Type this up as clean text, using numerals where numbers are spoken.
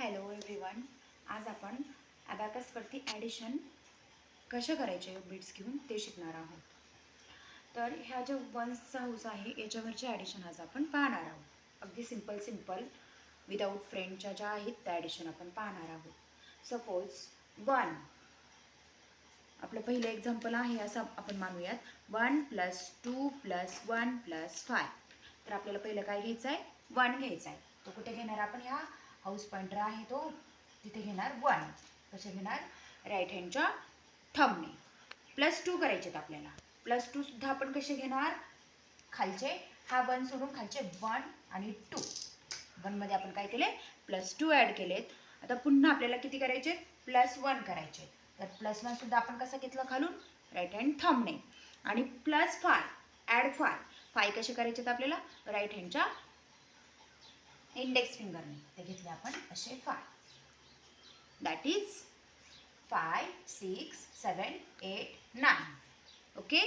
Hello everyone. आज आपण ॲबॅकसवरती addition कशा करायचे बिट्स घेऊन ते शिकणार आहोत. तर ह्या ज्या वन्सचा हाऊस आहे याच्यावरचे ॲडिशन आज आपण पाहणार आहोत. अगदी सिंपल विदाऊट फ्रेंडच्या ज्या आहेत त्या ॲडिशन आपण पाहणार आहोत. सपोज 1, आपलं पहिलं एक्झाम्पल आहे असं आपण मानूयात. 1 + 2 + 1 + 5. तर आपल्याला पहिलं काय घ्यायचं आहे? 1 घ्यायचा आहे. तो कुठे घेणार आपण? ह्या हाऊस पॉइंटर आहे तो तिथे घेणार 1. कसे घेणार? राईट हँडच्या थंबने. +2 करायचे आहेत आपल्याला. +2 सुद्धा आपण कसे घेणार? खालचे हा 1 सोडून खालचे 1 आणि 2. 1 मध्ये आपण काय केले? +2 ॲड केलेत. आता पुन्हा आपल्याला किती करायचे? +1 करायचे. तर +1 सुद्धा आपण कसं घेतलं खालून? राईट हँड थंबने. आणि +5 ॲड 5 कसे करायचे आहेत आपल्याला? राईट हँडच्या इंडेक्स फिंगरने. ते घेतले आपण असे 5. That is 5, 6, 7, 8, 9. ओके.